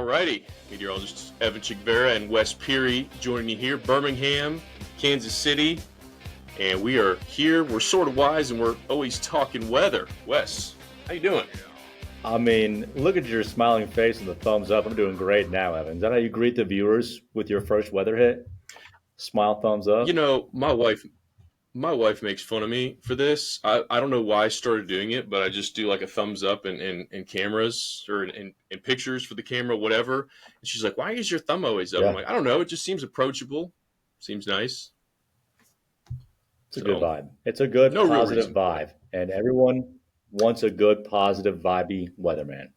Alrighty, meteorologist Evan Chigbera and Wes Peary joining you here, Birmingham, Kansas City, and we are here. We're sort of wise, and we're always talking weather. Wes, how you doing? I mean, look at your smiling face and the thumbs up. I'm doing great now, Evan. Is that how you greet the viewers with your first weather hit? Smile, thumbs You up. know, my wife makes fun of me for this. I don't know why I started doing it, but I just do like a thumbs up in cameras or in pictures for the camera, whatever. And she's like, "Why is your thumb always up?" I'm Yeah, like, "I don't know. It just seems approachable. Seems nice." it's a good So vibe. It's a good no real positive reason for it. vibe, and everyone wants a good positive vibey weatherman.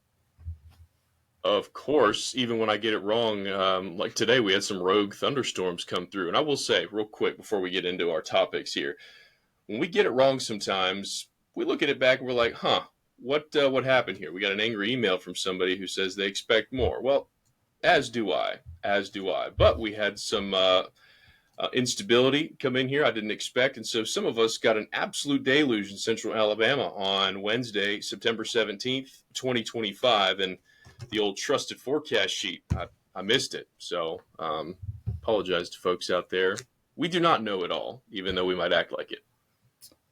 Of course, even when I get it wrong, like today, we had some rogue thunderstorms come through. And I will say, real quick, before we get into our topics here, when we get it wrong sometimes, we look at it back and we're like, huh, what happened here? We got an angry email from somebody who says they expect more. Well, as do I. As do I. But we had some instability come in here I didn't expect. And so some of us got an absolute deluge in central Alabama on Wednesday, September 17th, 2025. And the old trusted forecast sheet, I missed it. So apologize to folks out there. We do not know it all, even though we might act like it.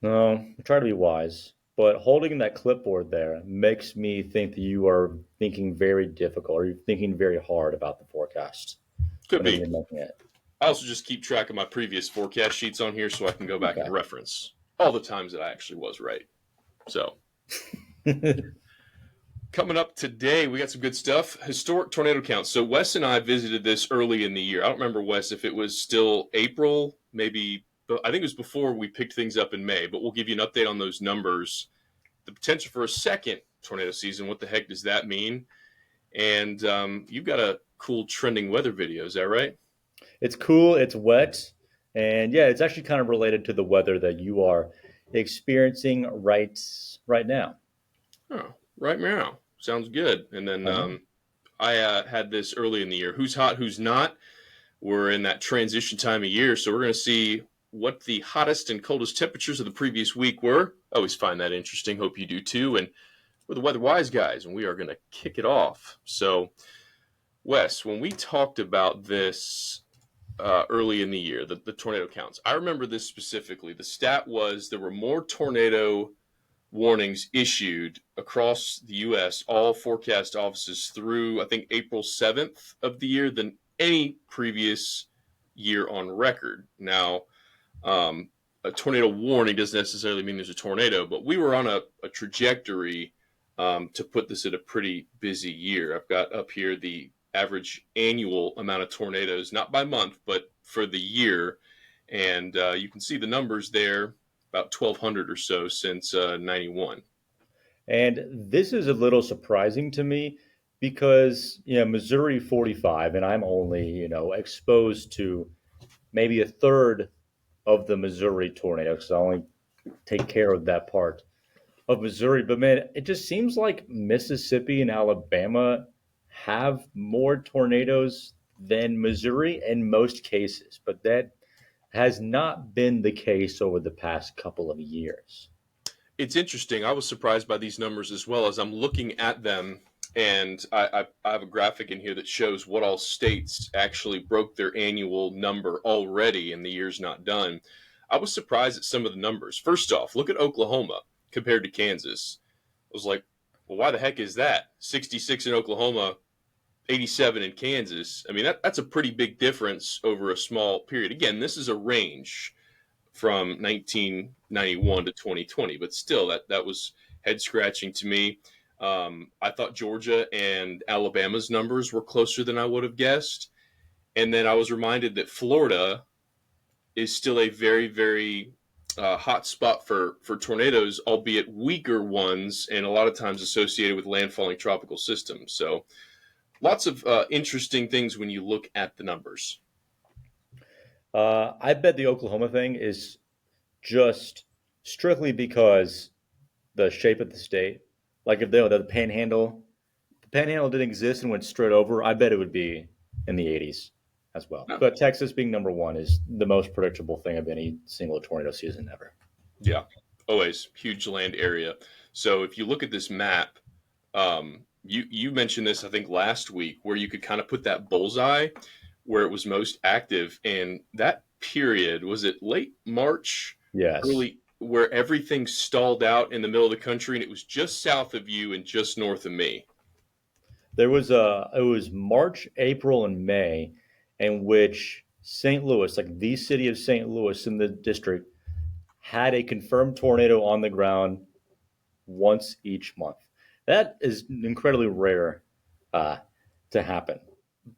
No, I try to be wise, but holding that clipboard there makes me think that you are thinking very difficult or you're thinking very hard about the forecast Could whenever be. you're making it. I also just keep track of my previous forecast sheets on here so I can go back and Okay. reference all the times that I actually was right. So coming up today, we got some good stuff. Historic tornado counts. So Wes and I visited this early in the year. I don't remember, Wes, if it was still April, maybe. I think it was before we picked things up in May, but we'll give you an update on those numbers. The potential for a second tornado season. What the heck does that mean? And you've got a cool trending weather video. Is that right? It's cool, it's wet, and yeah, it's actually kind of related to the weather that you are experiencing right now. Oh, right now. Sounds good. And then I know. I had this early in the year. Who's hot, who's not? We're in that transition time of year, so we're going to see what the hottest and coldest temperatures of the previous week were. I always find that interesting. Hope you do too. And we're the Weather Wise guys, and we are going to kick it off. So, Wes, when we talked about this early in the year, the tornado counts, I remember this specifically. The stat was there were more tornado warnings issued across the U.S., all forecast offices through, I think, April 7th of the year than any previous year on record. Now, a tornado warning doesn't necessarily mean there's a tornado, but we were on a trajectory to put this at a pretty busy year. I've got up here the average annual amount of tornadoes, not by month, but for the year. And you can see the numbers there, about 1,200 or so since 91. And this is a little surprising to me because, Missouri 45, and I'm only, exposed to maybe a third of the Missouri tornado because I only take care of that part of Missouri. But man, it just seems like Mississippi and Alabama have more tornadoes than Missouri in most cases, but that has not been the case over the past couple of years. It's interesting. I was surprised by these numbers as well as I'm looking at them. And I have a graphic in here that shows what all states actually broke their annual number already in the year's not done. I was surprised at some of the numbers. First off, look at Oklahoma compared to Kansas. I was like, well, why the heck is that? 66 in Oklahoma, 87 in Kansas. I mean, that's a pretty big difference over a small period. Again, this is a range from 1991 to 2020, but still, that was head scratching to me. I thought Georgia and Alabama's numbers were closer than I would have guessed. And then I was reminded that Florida is still a very, very hot spot for tornadoes, albeit weaker ones, and a lot of times associated with landfalling tropical systems. So lots of interesting things when you look at the numbers. I bet the Oklahoma thing is just strictly because the shape of the state. Like if the panhandle didn't exist and went straight over, I bet it would be in the 80s as well. No. But Texas being number one is the most predictable thing of any single tornado season ever. Yeah, always huge land area. So if you look at this map, You mentioned this, I think, last week, where you could kind of put that bullseye where it was most active, and that period was it late March, Yes. early, where everything stalled out in the middle of the country, and it was just south of you and just north of me. It was March, April, and May, in which St. Louis, like the city of St. Louis in the district, had a confirmed tornado on the ground once each month. That is incredibly rare uh, to happen.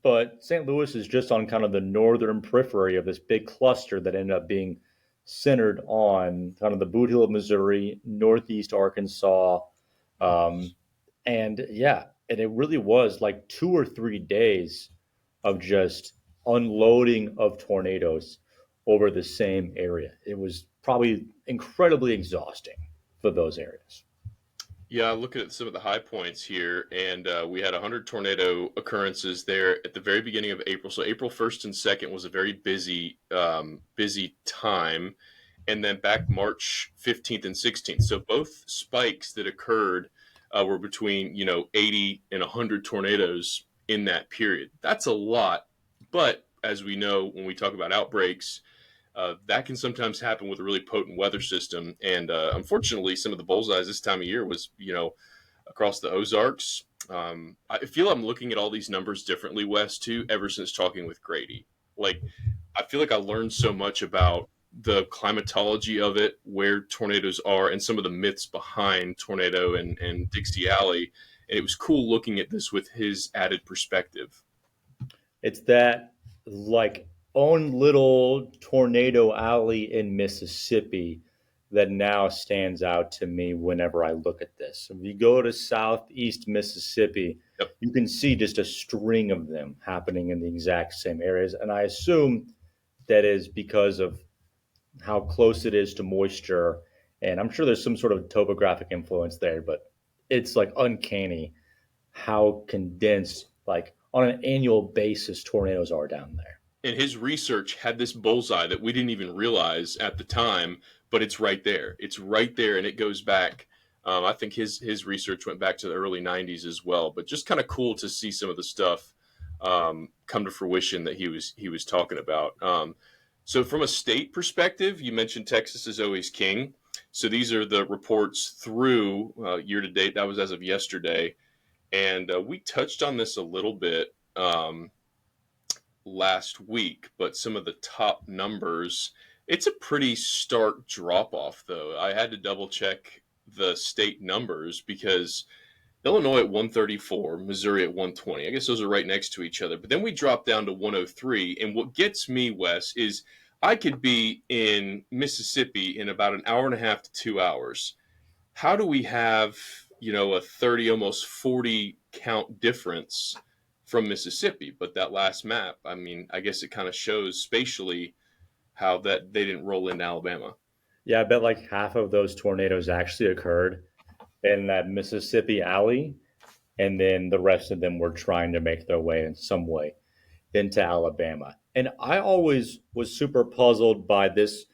But St. Louis is just on kind of the northern periphery of this big cluster that ended up being centered on kind of the Boot Heel of Missouri, northeast Arkansas, um, and yeah, and it really was like 2 or 3 days of just unloading of tornadoes over the same area. It was probably incredibly exhausting for those areas. Yeah, looking at some of the high points here, and we had 100 tornado occurrences there at the very beginning of April. So April 1st and 2nd was a very busy time, and then back March 15th and 16th. So both spikes that occurred were between 80 and 100 tornadoes in that period. That's a lot, but as we know, when we talk about outbreaks, that can sometimes happen with a really potent weather system. And unfortunately, some of the bullseyes this time of year was, across the Ozarks. I feel I'm looking at all these numbers differently, Wes, too, ever since talking with Grady. Like, I feel like I learned so much about the climatology of it, where tornadoes are, and some of the myths behind tornado and Dixie Alley. And it was cool looking at this with his added perspective. It's that like own little tornado alley in Mississippi that now stands out to me whenever I look at this. If you go to southeast Mississippi, Yep. you can see just a string of them happening in the exact same areas. And I assume that is because of how close it is to moisture. And I'm sure there's some sort of topographic influence there, but it's like uncanny how condensed, like on an annual basis, tornadoes are down there. And his research had this bullseye that we didn't even realize at the time, but it's right there. It's right there, and it goes back. I think his research went back to the early '90s as well. But just kind of cool to see some of the stuff come to fruition that he was talking about. So from a state perspective, you mentioned Texas is always king. So these are the reports through year to date. That was as of yesterday, and we touched on this a little bit. Last week, but some of the top numbers, it's a pretty stark drop off, though. I had to double check the state numbers because Illinois at 134, Missouri at 120. I guess those are right next to each other. But then we drop down to 103. And what gets me, Wes, is I could be in Mississippi in about an hour and a half to 2 hours. How do we have, a 30, almost 40 count difference from Mississippi? But that last map, I mean, I guess it kind of shows spatially how that they didn't roll into Alabama. Yeah, I bet like half of those tornadoes actually occurred in that Mississippi alley, and then the rest of them were trying to make their way in some way into Alabama. And I always was super puzzled by this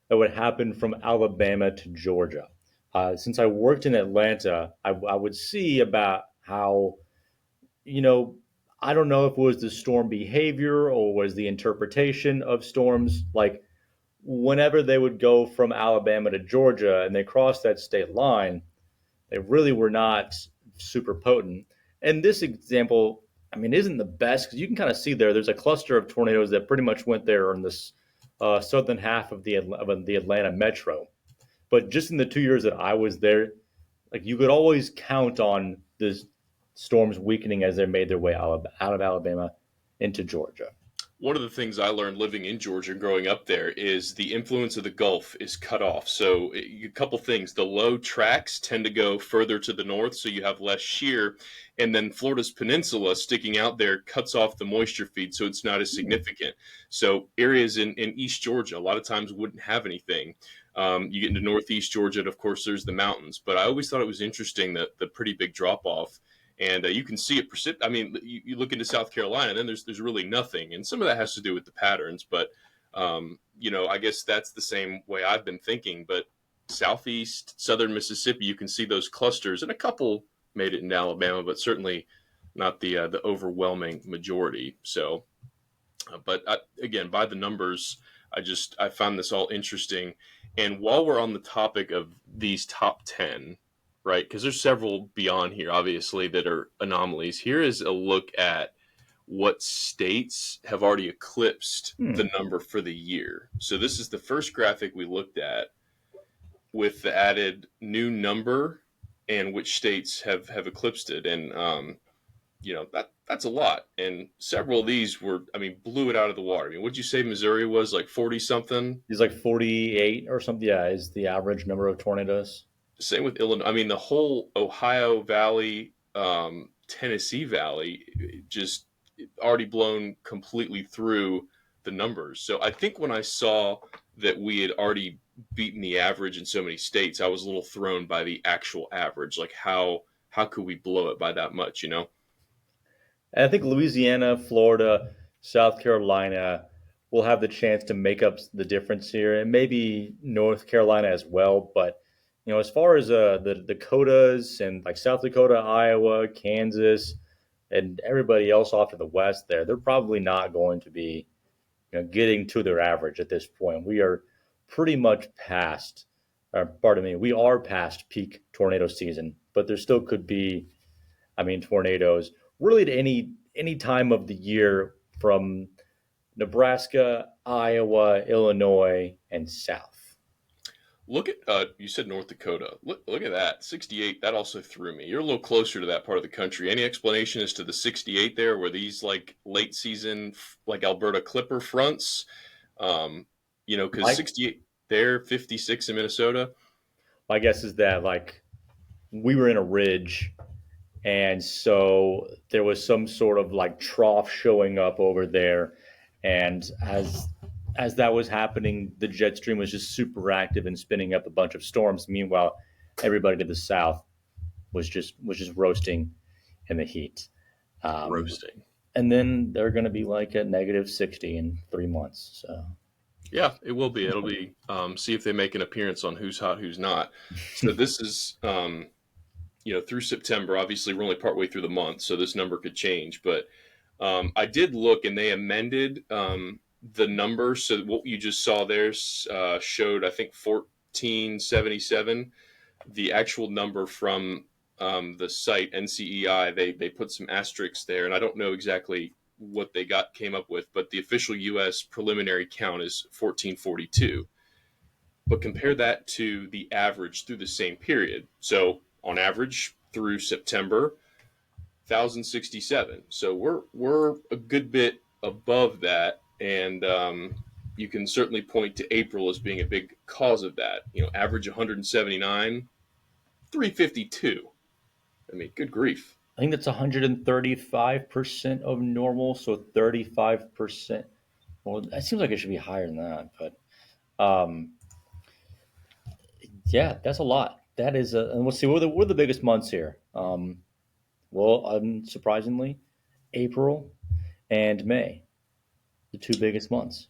that would happen from Alabama to Georgia. Since I worked in Atlanta, I would see about how, you know, I don't know if it was the storm behavior or was the interpretation of storms. Like whenever they would go from Alabama to Georgia and they crossed that state line, they really were not super potent. And this example, I mean, isn't the best because you can kind of see there's a cluster of tornadoes that pretty much went there in this southern half of the Atlanta metro. But just in the 2 years that I was there, like you could always count on the storms weakening as they made their way out of Alabama into Georgia. One of the things I learned living in Georgia, growing up there, is the influence of the Gulf is cut off. So, a couple things. The low tracks tend to go further to the north, so you have less shear. And then Florida's peninsula sticking out there cuts off the moisture feed, so it's not as significant. So, areas in East Georgia, a lot of times wouldn't have anything. You get into Northeast Georgia, and of course, there's the mountains. But I always thought it was interesting that the pretty big drop off, and you can see it. I mean, you look into South Carolina, and then there's really nothing, and some of that has to do with the patterns. But I guess that's the same way I've been thinking. But southeast, southern Mississippi, you can see those clusters, and a couple made it in Alabama, but certainly not the overwhelming majority. So, but again, by the numbers, I found this all interesting. And while we're on the topic of these top 10, right? Because there's several beyond here, obviously, that are anomalies. Here is a look at what states have already eclipsed the Hmm. number for the year. So this is the first graphic we looked at with the added new number and which states have eclipsed it. And that's a lot. And several of these were, I mean, blew it out of the water. I mean, would you say Missouri was like 40 something? He's like 48 or something. Yeah, is the average number of tornadoes. Same with Illinois. I mean, the whole Ohio Valley, Tennessee Valley, just already blown completely through the numbers. So I think when I saw that we had already beaten the average in so many states, I was a little thrown by the actual average. Like how could we blow it by that much? You know? And I think Louisiana, Florida, South Carolina will have the chance to make up the difference here, and maybe North Carolina as well. But as far as the Dakotas and like South Dakota, Iowa, Kansas, and everybody else off to the west, they're probably not going to be getting to their average at this point. We are pretty much past. Pardon me, we are past peak tornado season, but there still could be, I mean, tornadoes really at any time of the year from Nebraska, Iowa, Illinois, and south. Look at you said North Dakota. Look at that 68. That also threw me. You're a little closer to that part of the country. Any explanation as to the 68 there? Were these like late season, like Alberta Clipper fronts? Because My 68 there, 56 in Minnesota. my guess is that like we were in a ridge, and so there was some sort of like trough showing up over there, and as that was happening, the jet stream was just super active and spinning up a bunch of storms. Meanwhile, everybody to the south was just roasting in the heat. Um, Roasting. and then they're going to be like at -60 in 3 months. So Yeah, it will be. It'll be see if they make an appearance on who's hot, who's not. So this is through September. Obviously, we're only partway through the month, so this number could change. But I did look, and they amended the number. So what you just saw there showed, I think, 1477. The actual number from the site NCEI, they put some asterisks there, and I don't know exactly what they came up with, but the official U.S. preliminary count is 1442. But compare that to the average through the same period. So on average through September, 1067. So we're a good bit above that, and you can certainly point to April as being a big cause of that. Average 179, 352. I mean, good grief. I think that's 135% of normal, so 35%. Well, that seems like it should be higher than that, but um, yeah, that's a lot. That is, and we'll see. What are the biggest months here? Well, unsurprisingly, April and May, the two biggest months.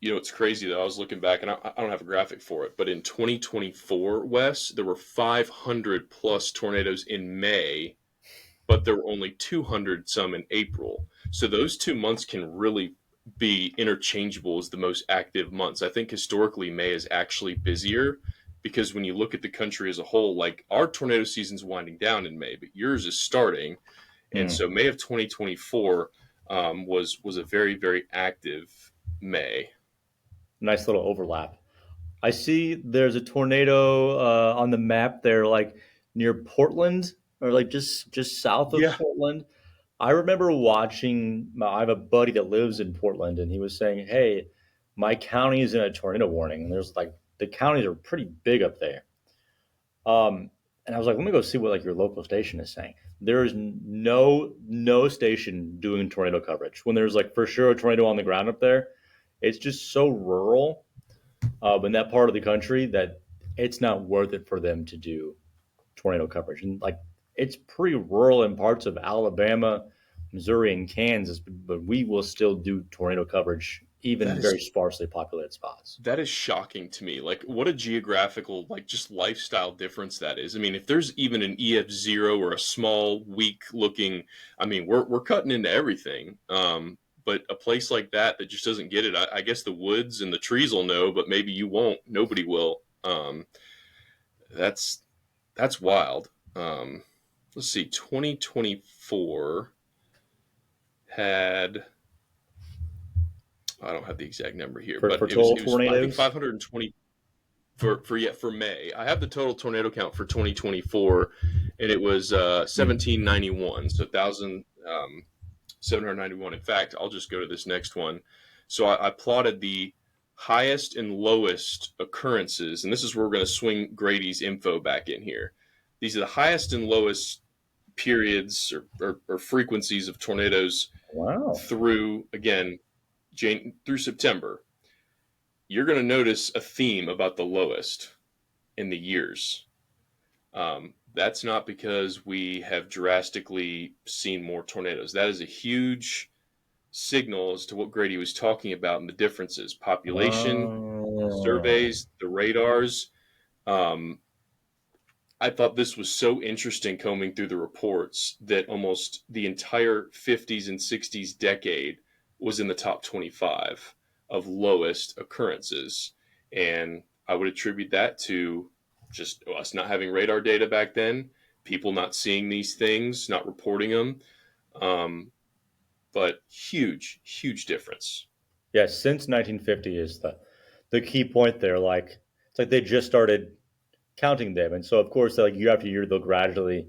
It's crazy though. I was looking back, and I don't have a graphic for it, but in 2024, Wes, there were 500 plus tornadoes in May, but there were only 200 some in April. So those 2 months can really be interchangeable as the most active months. I think historically May is actually busier because when you look at the country as a whole, like our tornado season's winding down in May, but yours is starting, and Hmm. so May of 2024 was a very very active May. Nice little overlap. I see there's a tornado on the map there, like near Portland, or like just south of Yeah, Portland. I remember watching. I have a buddy that lives in Portland, and he was saying, "Hey, my county is in a tornado warning." And there's like the counties are pretty big up there. And I was like, "Let me go see what like your local station is saying." There is no station doing tornado coverage when there's like for sure a tornado on the ground up there. It's just so rural in that part of the country that it's not worth it for them to do tornado coverage. And like it's pretty rural in parts of Alabama, Missouri, and Kansas, but we will still do tornado coverage That even is very sparsely populated spots. that is shocking to me. Like, what a geographical, like, just lifestyle difference that is. I mean, if there's even an EF0 or a small, weak looking, I mean, we're cutting into everything. But a place like that just doesn't get it. I guess the woods and the trees will know, but maybe you won't. Nobody will. That's that's wild. Let's see. 2024 had, I don't have the exact number here, For but for it was total it was I think tornadoes, 520 for May. I have the total tornado count for 2024, and it was hmm. 1791, so 1,791. In fact, I'll just go to this next one. So I plotted the highest and lowest occurrences, and this is where we're going to swing Grady's info back in here. These are the highest and lowest periods or frequencies of tornadoes Wow. through, again, through September. You're going to notice a theme about the lowest in the years. That's not because we have drastically seen more tornadoes. That is a huge signal as to what Grady was talking about and the differences. Population, the Oh, surveys, the radars. Um, I thought this was so interesting combing through the reports that almost the entire 50s and 60s decade was in the top 25 of lowest occurrences. And I would attribute that to just us not having radar data back then, people not seeing these things, not reporting them. Um, but huge, huge difference. yes. Since 1950 is the key point there. Like it's like they just started counting them, and so of course, like year after year, they'll gradually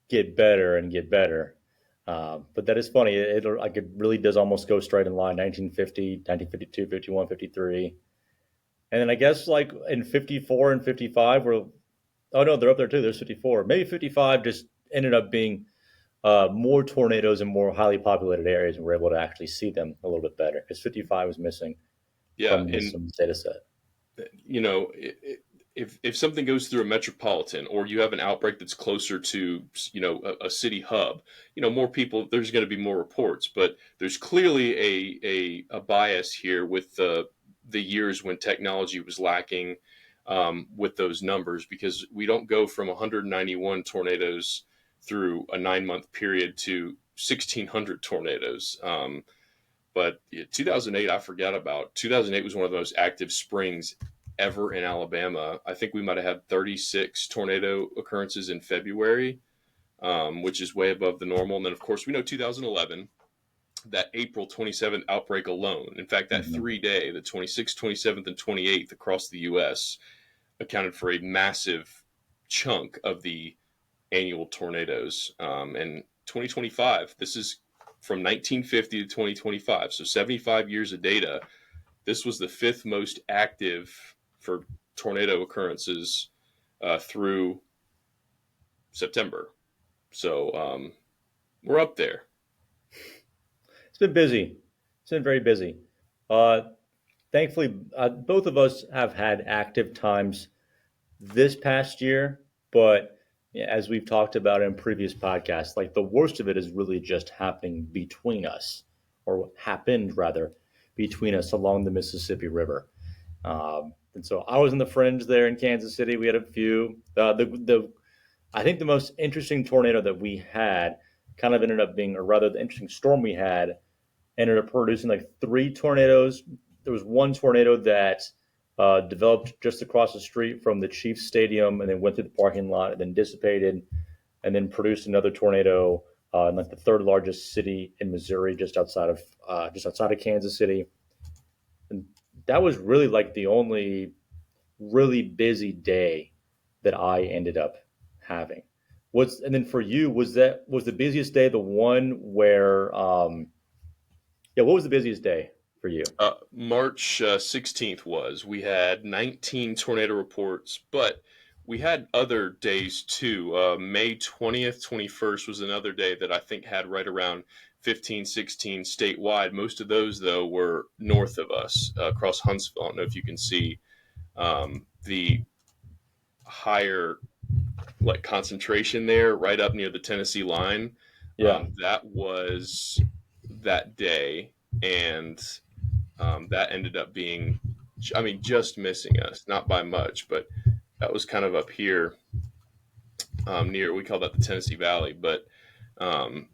get better and get better. But that is funny. Like it really does almost go straight in line. 1950, 1952, 51, 53. And then I guess like in 54 and 55, we're, oh no, they're up there too. There's 54. Maybe 55 just ended up being more tornadoes in more highly populated areas, and we're able to actually see them a little bit better because 55 was missing Yeah, from this and data set. you know, if something goes through a metropolitan or you have an outbreak that's closer to, a city hub, more people, there's going to be more reports. But there's clearly a bias here with the years when technology was lacking, with those numbers, because we don't go from 191 tornadoes through a 9 month period to 1,600 tornadoes. But yeah, 2008, I forgot about. 2008 was one of the most active springs ever in Alabama. I think we might have had 36 tornado occurrences in February, which is way above the normal. And then, of course, we know 2011, that April 27th outbreak alone. In fact, that Mm-hmm. 3 day, the 26th, 27th, and 28th across the U.S., accounted for a massive chunk of the annual tornadoes. And 2025, this is from 1950 to 2025, so 75 years of data. This was the fifth most active for tornado occurrences through September. So we're up there. It's been busy. It's been very busy. Uh, Thankfully, both of us have had active times this past year, but yeah, as we've talked about in previous podcasts, like the worst of it is really just happening between us, or happened rather between us along the Mississippi River. And so I was in the fringe there in Kansas City. We had a few. The I think the most interesting tornado that we had kind of ended up being, or rather, the interesting storm we had ended up producing like three tornadoes. There was one tornado that developed just across the street from the Chiefs Stadium and then went through the parking lot and then dissipated and then produced another tornado in like the third largest city in Missouri, just outside of Kansas City. And that was really like the only really busy day that I ended up having. And then for you, was the busiest day the one where yeah, what was the busiest day for you? March 16th was. We had 19 tornado reports, but we had other days too. May 20th, 21st was another day that I think had right around 15, 16 statewide. Most of those, though, were north of us, across Huntsville. I don't know if you can see the higher, like, concentration there, right up near the Tennessee line. Yeah. That was that day. And That ended up being, I mean, just missing us, not by much, but that was kind of up here near, we call that the Tennessee Valley. But um,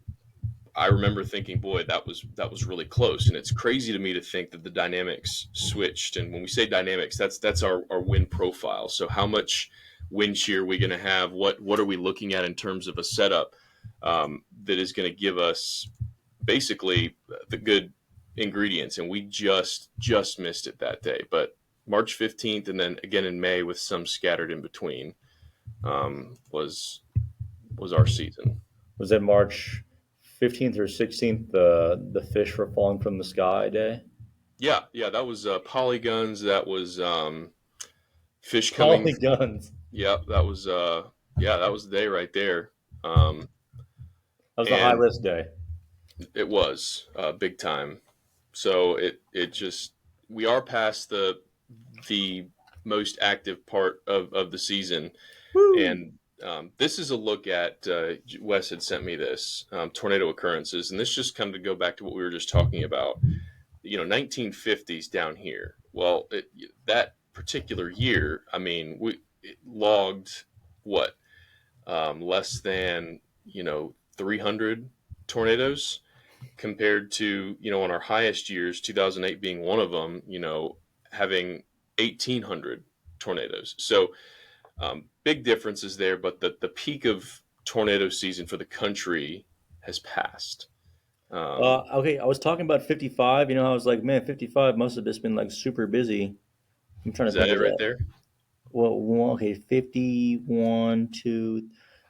I remember thinking, boy, that was really close, and it's crazy to me to think that the dynamics switched. And when we say dynamics, that's our wind profile. So how much wind shear are we going to have? What are we looking at in terms of a setup that is going to give us basically the good ingredients? And we just missed it that day. But March 15th, and then again in May with some scattered in between, was our season. Was it March 15th or 16th? The fish were falling from the sky day. Yeah, yeah, that was polygons. That was fish coming. Polyguns. Yeah, that was the day right there. Um, That was the high and risk day. it was big time. So it just, we are past the most active part of the season, Woo! and this is a look at Wes had sent me this tornado occurrences, and this just come to go back to what we were just talking about. 1950s down here. Well, that particular year, I mean, we it logged what, less than 300 tornadoes, compared to, on our highest years, 2008 being one of them, having 1,800 tornadoes. So big differences there, but the peak of tornado season for the country has passed. Okay, I was talking about 55. I was like, man, 55 must have just been like super busy. I'm trying Is to think that it of right that. there? Well, okay, 51, 2.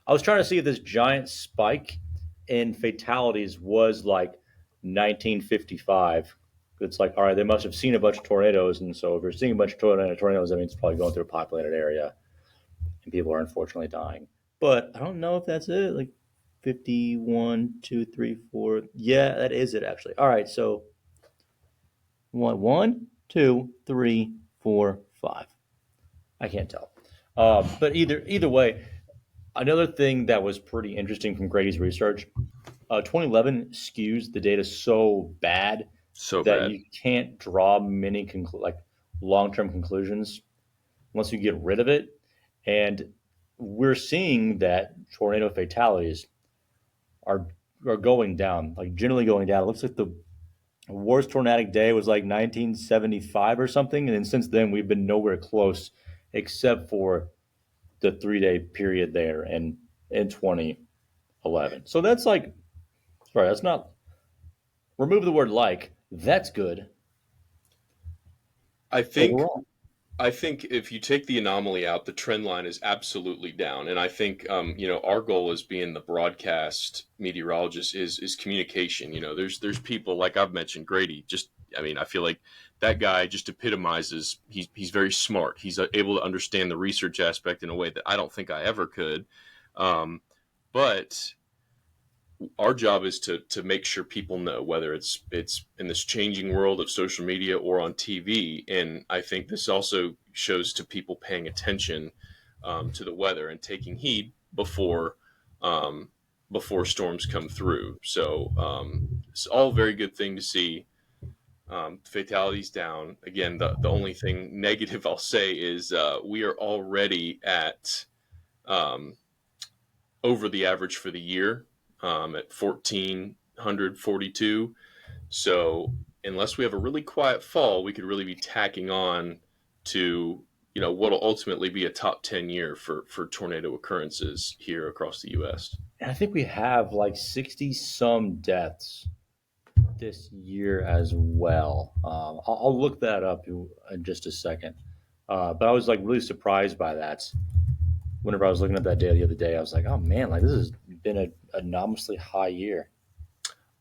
I was trying to see if this giant spike in fatalities was like 1955. It's like, all right, they must have seen a bunch of tornadoes. And so if you're seeing a bunch of tornadoes, that means it's probably going through a populated area and people are unfortunately dying. But I don't know if that's it. Like 51, 2, 3, 4. Yeah, that is it actually. All right, so one, two, three, 4, 5. I can't tell. But either way, another thing that was pretty interesting from Grady's research, 2011 skews the data so bad So that bad. you can't draw many like long term conclusions once you get rid of it. And we're seeing that tornado fatalities are are going down, like generally going down. It looks like the worst tornadic day was like 1975 or something, and then since then we've been nowhere close, except for the 3 day period there in 2011. So that's like, sorry, that's not, remove the word like. That's good I think overall. I think if you take the anomaly out, the trend line is absolutely down. And I think, our goal as being the broadcast meteorologist is communication. There's people like I've mentioned, Grady. Just, I mean, I feel like that guy just epitomizes. He's very smart. He's able to understand the research aspect in a way that I don't think I ever could. Um, but our job is to make sure people know, whether it's in this changing world of social media or on TV. And I think this also shows to people paying attention to the weather and taking heed um, before storms come through. So it's all a very good thing to see. Fatalities down again. The only thing negative I'll say is we are already at um, over the average for the year, at 1,442. So unless we have a really quiet fall, we could really be tacking on to what'll ultimately be a top 10 year for tornado occurrences here across the U.S. And I think we have like 60 some deaths this year as well. I'll look that up in just a second. But I was like really surprised by that. Whenever I was looking at that data the other day, I was like, oh man, like this has been a anomalously high year.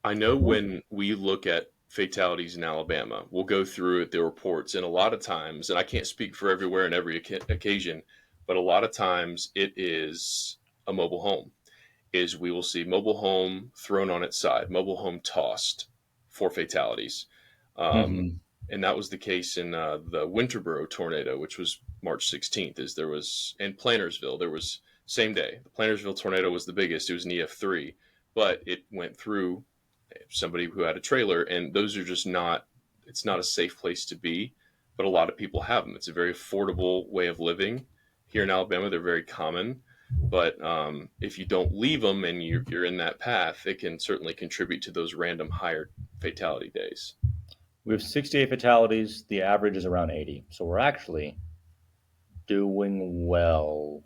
I know when we look at fatalities in Alabama, we'll go through the reports, and a lot of times, and I can't speak for everywhere and every occasion, but a lot of times it is a mobile home. Is we will see mobile home thrown on its side, mobile home tossed for fatalities. Um, Mm-hmm. and that was the case in the Winterboro tornado, which was March 16th. Is there was in Plantersville, there was same day. The Plantersville tornado was the biggest. It was an EF3, but it went through somebody who had a trailer, and those are just not. it's not a safe place to be, but a lot of people have them. It's a very affordable way of living. Here in Alabama, they're very common. But if you don't leave them and you're in that path, it can certainly contribute to those random higher fatality days. We have 68 fatalities. The average is around 80. So we're actually doing well.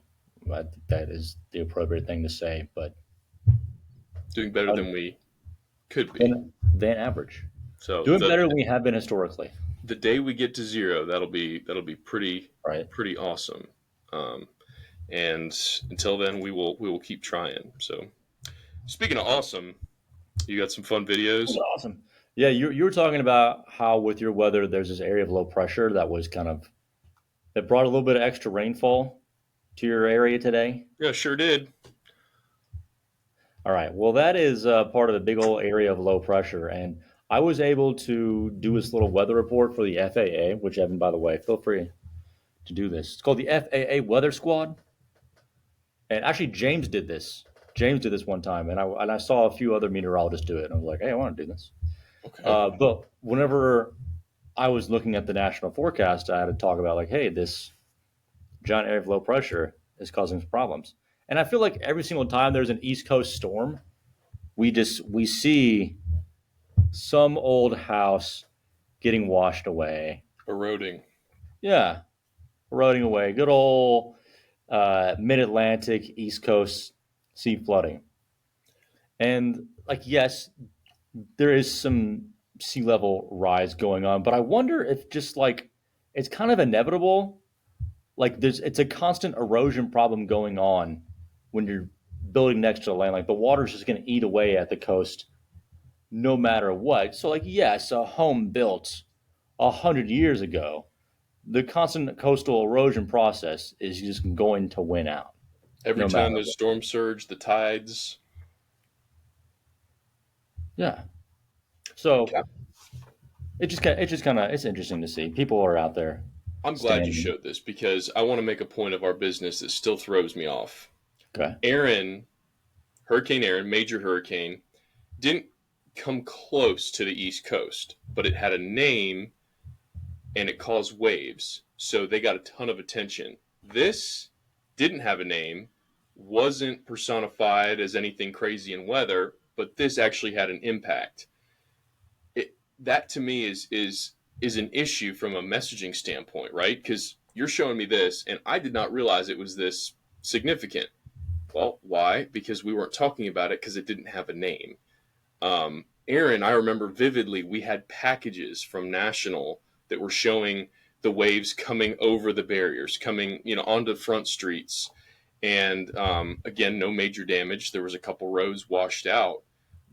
I think that is the appropriate thing to say, but Doing better uh, than we could be. than average. So Doing better than we have been historically, the day we get to zero, that'll be right? pretty awesome. Um, and until then, we will keep trying. So speaking of awesome, you got some fun videos. That's awesome. Yeah, you were talking about how with your weather, there's this area of low pressure that was kind of that brought a little bit of extra rainfall to your area today. Yeah, sure did. All right. Well, that is part of the big old area of low pressure, and I was able to do this little weather report for the FAA. Which, Evan, by the way, feel free to do this. It's called the FAA Weather Squad, and actually, James did this. James did this one time, and I saw a few other meteorologists do it, and I was like, hey, I want to do this. Okay. But whenever I was looking at the national forecast, I had to talk about like, hey, this giant area of low pressure is causing some problems. And I feel like every single time there's an East Coast storm, we see some old house getting washed away. Eroding. Yeah, eroding away. Good old Mid Atlantic East Coast sea flooding. And like, yes, there is some sea level rise going on, but I wonder if just like it's kind of inevitable. Like it's a constant erosion problem going on when you're building next to the land. Like the water's just going to eat away at the coast no matter what. So like yes, a home built 100 years ago, the constant coastal erosion process is just going to win out Every no time matter there's what. storm surge, the tides. Yeah. So Yeah. it just kind of it's interesting to see people are out there I'm glad you standing. showed this because I want to make a point of our business that still throws me off. Okay. Aaron, Hurricane Aaron, major hurricane, didn't come close to the East Coast, but it had a name and it caused waves. So they got a ton of attention. This didn't have a name, wasn't personified as anything crazy in weather, but this actually had an impact. That to me is an issue from a messaging standpoint, right? Because you're showing me this, and I did not realize it was this significant. Well, why? Because we weren't talking about it because it didn't have a name. Aaron, I remember vividly, we had packages from National that were showing the waves coming over the barriers, coming onto front streets, and again, no major damage. There was a couple roads washed out,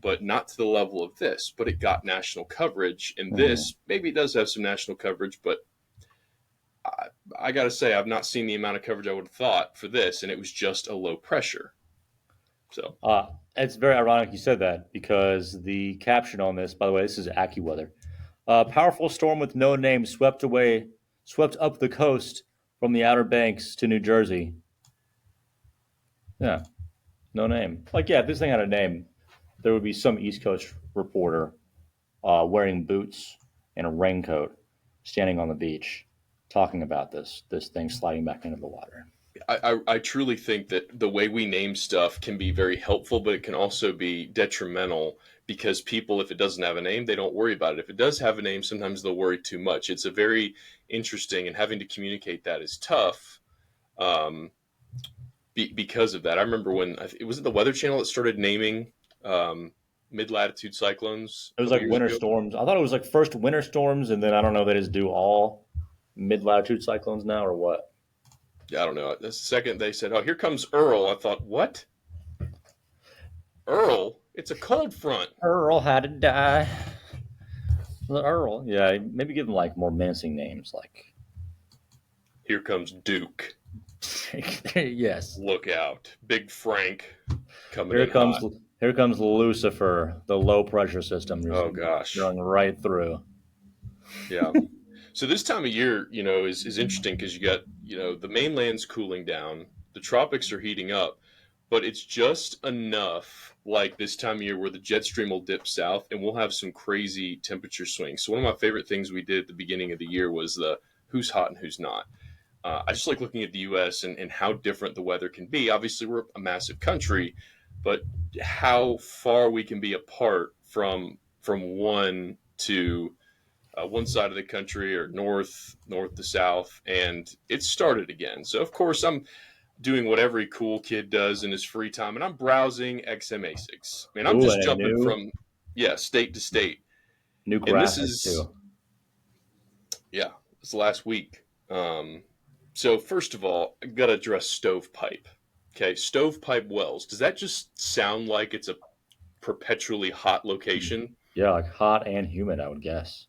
but not to the level of this. But it got national coverage, and Mhm. this maybe it does have some national coverage, but I got to say I've not seen the amount of coverage I would have thought for this, and it was just a low pressure. So It's very ironic you said that because the caption on this, by the way, this is AccuWeather. Powerful storm with no name swept up the coast from the Outer Banks to New Jersey. Yeah, no name. Like, yeah, if this thing had a name, there would be some East Coast reporter wearing boots and a raincoat, standing on the beach, talking about this thing sliding back into the water. I truly think that the way we name stuff can be very helpful, but it can also be detrimental because people, if it doesn't have a name, they don't worry about it. If it does have a name, sometimes they'll worry too much. It's a very interesting, and having to communicate that is tough um, because of that. I remember when it was the Weather Channel that started naming mid latitude cyclones It a was couple like years winter ago. storms. I thought it was like first winter storms, and then I don't know if they just do all mid latitude cyclones now or what. Yeah, I don't know. The second they said, "Oh, here comes Earl," I thought, "What? Earl? It's a cold front." Earl had to die. The Earl. Yeah, maybe give them like more menacing names like Here comes Duke. yes. Look out. Big Frank coming Here in comes hot. here comes Lucifer, the low pressure system just Oh gosh. going right through. Yeah. So this time of year, is interesting because you got, the mainland's cooling down, the tropics are heating up, but it's just enough like this time of year where the jet stream will dip south and we'll have some crazy temperature swings. So one of my favorite things we did at the beginning of the year was the who's hot and who's not. I just like looking at the U.S. And how different the weather can be. Obviously, we're a massive country, but how far we can be apart from one side of the country or north to south, and it started again. So of course I'm doing what every cool kid does in his free time, and I'm browsing XMA6. Man, I'm Ooh, just and a jumping new from state to state, new and this graphic is too. yeah, it's last week. So first of all, I gotta address stovepipe. Okay, stovepipe wells. Does that just sound like it's a perpetually hot location? Yeah, like hot and humid, I would guess.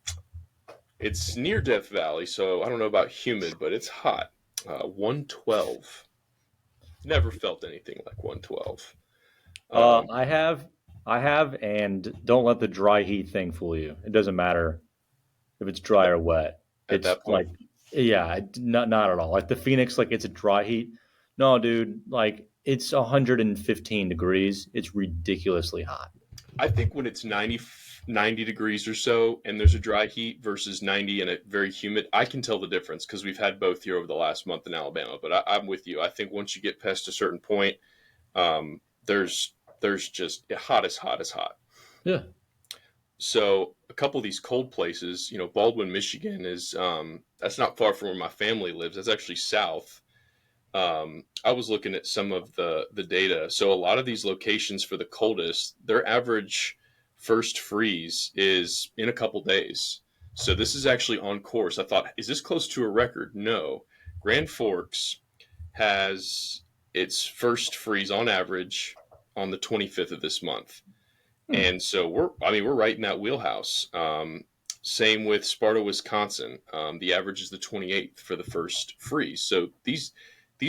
It's near Death Valley, so I don't know about humid, but it's hot. 112. Never felt anything like 112. Uh, Um, I have, I have, and don't let the dry heat thing fool you. It doesn't matter if it's dry at, or wet. at It's that point, like, yeah, not at all. Like the Phoenix, like it's a dry heat. No, dude, like it's 115 degrees. It's ridiculously hot. I think when it's 90 degrees or so and there's a dry heat versus 90 and a very humid, I can tell the difference because we've had both here over the last month in Alabama. But I'm with you. I think once you get past a certain point, there's just hot as hot as hot. Yeah. So a couple of these cold places, Baldwin, Michigan is that's not far from where my family lives. That's actually south. I was looking at some of the data. So a lot of these locations for the coldest, their average first freeze is in a couple days. So this is actually on course. I thought, is this close to a record? No. Grand Forks has its first freeze on average on the 25th of this month. Hmm. And so we're right in that wheelhouse. Same with Sparta, Wisconsin. The average is the 28th for the first freeze. So these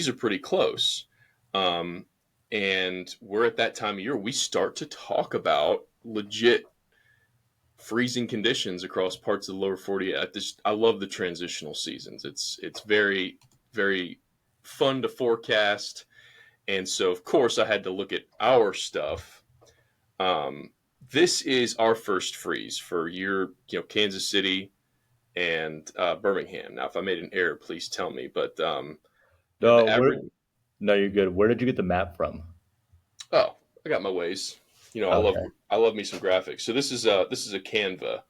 are pretty close. Um, and we're at that time of year we start to talk about legit freezing conditions across parts of the lower 48. I love the transitional seasons. It's very very fun to forecast. And so of course I had to look at our stuff. Um, this is our first freeze for Kansas City and Birmingham. Now, if I made an error, please tell me. But No, the where? average. No, you're good. Where did you get the map from? Oh, I got my ways. I love Okay. I love me some graphics. So this is a Canva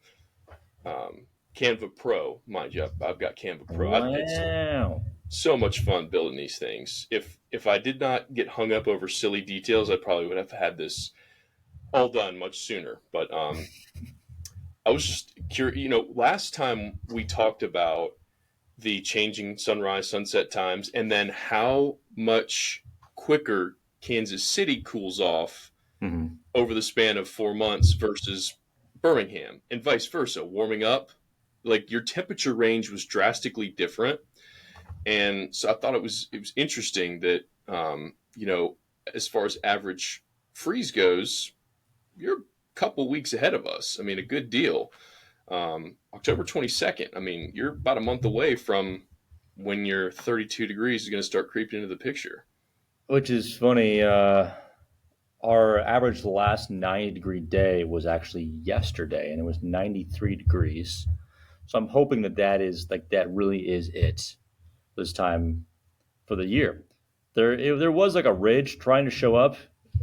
Pro, mind you. I've got Canva Pro. It's Wow. so much fun building these things. If I did not get hung up over silly details, I probably would have had this all done much sooner. But I was just curious. Last time we talked about the changing sunrise sunset times and then how much quicker Kansas City cools off Hmm. over the span of 4 months versus Birmingham and vice versa. Warming up, like your temperature range was drastically different, and so I thought it was interesting that as far as average freeze goes, you're a couple weeks ahead of us. I mean, a good deal. October 22nd. I mean, you're about a month away from when your 32 degrees is going to start creeping into the picture. Which is funny. Our average last 90-degree day was actually yesterday, and it was 93 degrees. So I'm hoping that that really is it this time for the year. There was like a ridge trying to show up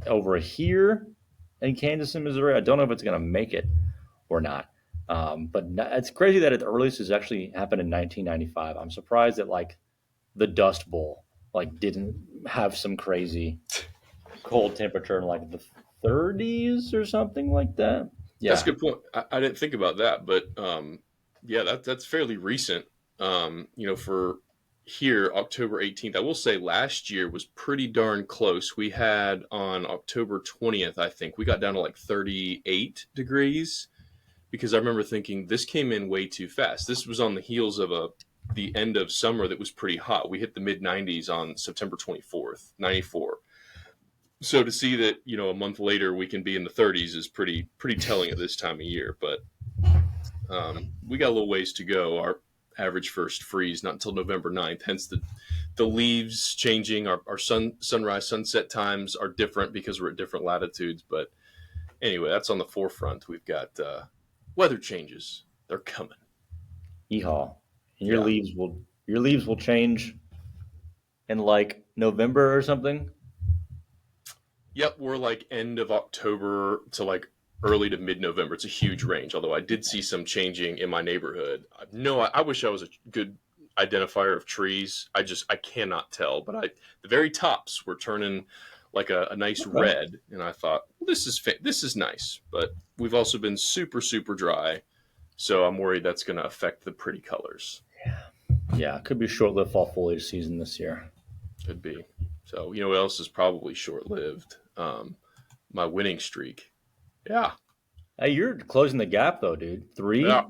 over here in Kansas and Missouri. I don't know if it's going to make it or not. But it's crazy that the earliest has actually happened in 1995. I'm surprised that like the Dust Bowl like didn't have some crazy cold temperature in like the 30s or something like that. That's a Yeah. good point. I didn't think about that, but yeah, that's fairly recent. For here, October 18th. I will say last year was pretty darn close. We had on October 20th, I think, we got down to like 38 degrees because I remember thinking this came in way too fast. This was on the heels of the end of summer that was pretty hot. We hit the mid 90s on September 24th, 94. So to see that, a month later we can be in the 30s is pretty telling at this time of year. But we got a little ways to go. Our average first freeze, not until November 9th. Hence the leaves changing. Our sunrise sunset times are different because we're at different latitudes. But anyway, that's on the forefront. We've got weather changes. They're coming. Yeehaw. And Yeah. your leaves will change in like November or something. Yep, we're like end of October to like early to mid November. It's a huge range. Although I did see some changing in my neighborhood. No, I wish I was a good identifier of trees. I cannot tell. But the very tops were turning like a nice Okay. red, and I thought, well, this is nice. But we've also been super dry, so I'm worried that's going to affect the pretty colors. Yeah, it could be short-lived fall foliage season this year. Could be. So you know what else is probably short lived? My winning streak. Yeah, Hey, you're closing the gap though, dude. yeah. 3.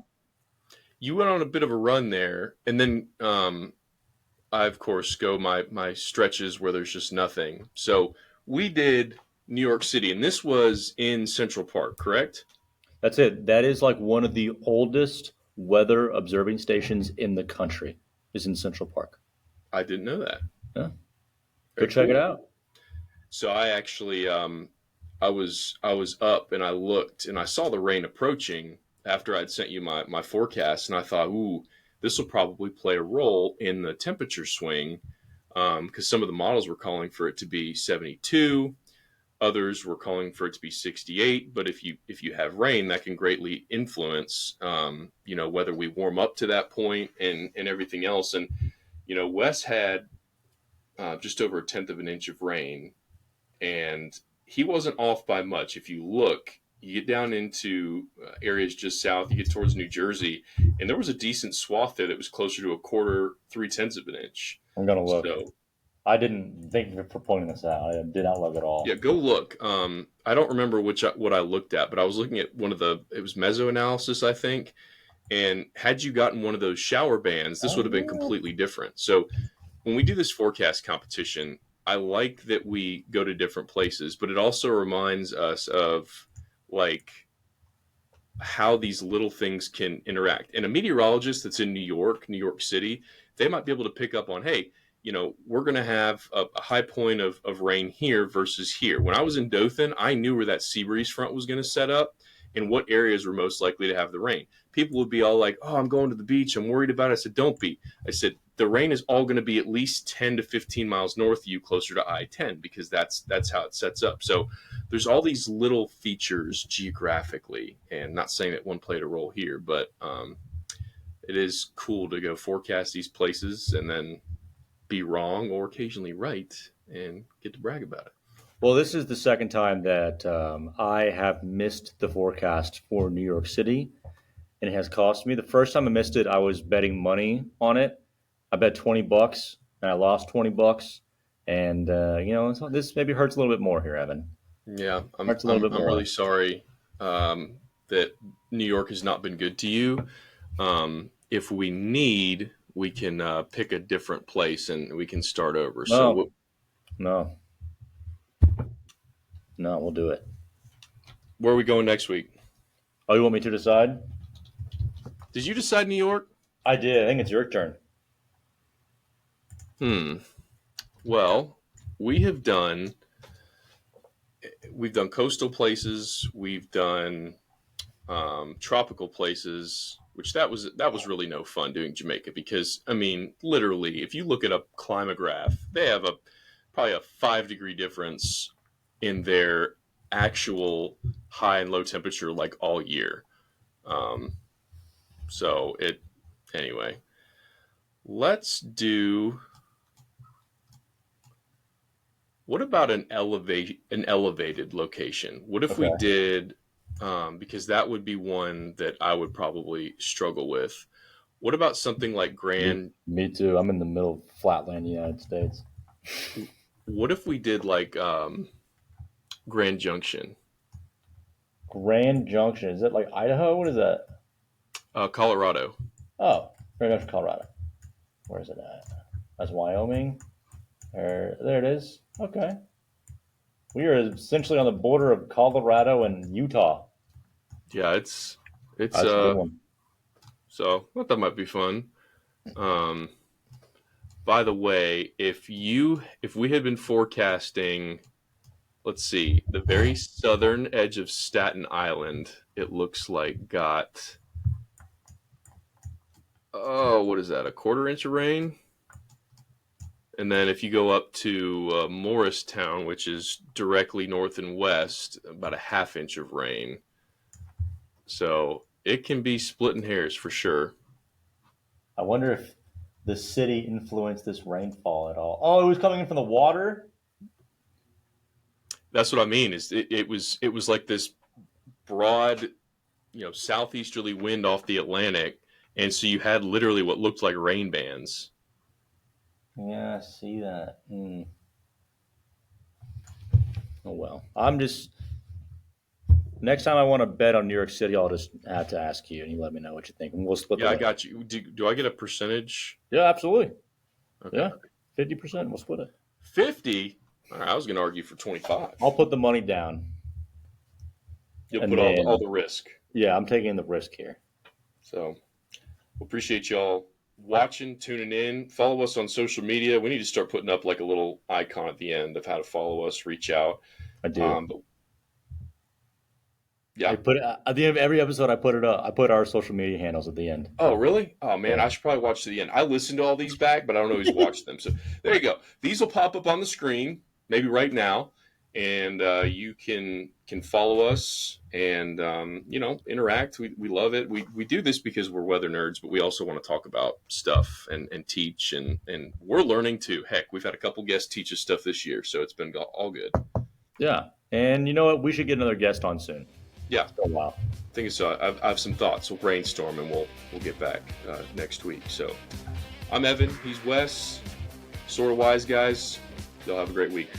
You went on a bit of a run there, and then I of course go my stretches where there's just nothing. So we did New York City, and this was in Central Park, correct? That's it. That is like one of the oldest weather observing stations in the country. Is in Central Park. I didn't know that. Yeah, go Very check it cool. out. So I actually I was up and I looked and I saw the rain approaching after I'd sent you my forecast, and I thought, ooh, this will probably play a role in the temperature swing because some of the models were calling for it to be 72. Others were calling for it to be 68. But if you have rain, that can greatly influence whether we warm up to that point and everything else. And Wes had just over a tenth of an inch of rain, and he wasn't off by much. If you look, you get down into areas just south, you get towards New Jersey, and there was a decent swath there that was closer to a quarter, 3/10 of an inch. I'm gonna look. So I didn't thank you for pointing this out. I did not look at yeah, all. go look. I don't remember what I looked at, but I was looking at one of it was meso analysis, I think. And had you gotten one of those shower bands, this would have been Oh, completely different. So when we do this forecast competition, I like that we go to different places, but it also reminds us of like how these little things can interact. And a meteorologist that's in New York City, they might be able to pick up on, hey, we're going to have a high point of rain here versus here. When I was in Dothan, I knew where that sea breeze front was going to set up and what areas were most likely to have the rain. People would be all like, oh, I'm going to the beach. I'm worried about it. I said, don't be. I said, the rain is all going to be at least 10 to 15 miles north of you, closer to I-10, because that's how it sets up. So there's all these little features geographically, and not saying that one played a role here, but it is cool to go forecast these places and then be wrong or occasionally right and get to brag about it. well, this is the second time that I have missed the forecast for New York City, and it has cost me. The first time I missed it, I was betting money on it. I bet $20, and I lost $20. And so this maybe hurts a little bit more here, Evan. Yeah, Hurts a little bit I'm really more. sorry that New York has not been good to you. If we need, we can pick a different place and we can start over. So, No, no, no. We'll do it. where are we going next week? Oh, you want me to decide? Did you decide New York? I did. I think it's your turn. Hmm. Well, we have done we've done coastal places, we've done tropical places, which that was really no fun doing Jamaica because I mean, literally, if you look at a climograph, they have a probably a 5 degree difference in their actual high and low temperature like all year. Um, so it anyway. Let's do. What about an elevated location? What if we Okay. did? Because that would be one that I would probably struggle with. What about something like Me too. I'm in the middle of flatland United States. What if we did like Grand Junction, Grand Junction. Is it like Idaho? What is that? Colorado? Oh, Grand Junction, Colorado. Where is it at? That's Wyoming. There it is. Okay. We are essentially on the border of Colorado and Utah. Yeah, it's That's a good one. so I thought that might be fun. Um, by the way, if we had been forecasting, let's see, the very southern edge of Staten Island, it looks like got, oh, what is that? A quarter inch of rain? And then if you go up to Morristown, which is directly north and west, about a half inch of rain. So it can be splitting hairs for sure. I wonder if the city influenced this rainfall at all. Oh, it was coming in from the water? That's what I mean. Is it was like this broad, southeasterly wind off the Atlantic, and so you had literally what looked like rain bands. Yeah, I see that. Oh, well. I'm just. Next time I want to bet on New York City, I'll just have to ask you, and you let me know what you think, and we'll split the Yeah, I win. got you. Do I get a percentage? Yeah, absolutely. Okay, Yeah, 50%. We'll split it. 50. All right, I was going to argue for 25. I'll put the money down, You'll and put all then the risk. yeah, I'm taking the risk here. So we appreciate y'all watching, tuning in. Follow us on social media. We need to start putting up like a little icon at the end of how to follow us, reach out. I do. But I yeah. put it at the end of every episode. I put it up. I put our social media handles at the end. Oh, really? Oh, man, Yeah. I should probably watch to the end. I listened to all these back, but I don't always watch them. So there you go. These will pop up on the screen, maybe right now, and you can follow us and interact. We love it. We do this because we're weather nerds, but we also want to talk about stuff and teach and we're learning too. Heck, we've had a couple guests teach us stuff this year, so it's been all good. Yeah, and you know what? We should get another guest on soon. Yeah, It's been a while. I think so. I have some thoughts. We'll brainstorm and we'll get back next week. So I'm Evan. He's Wes. Sort of wise guys. Y'all have a great week.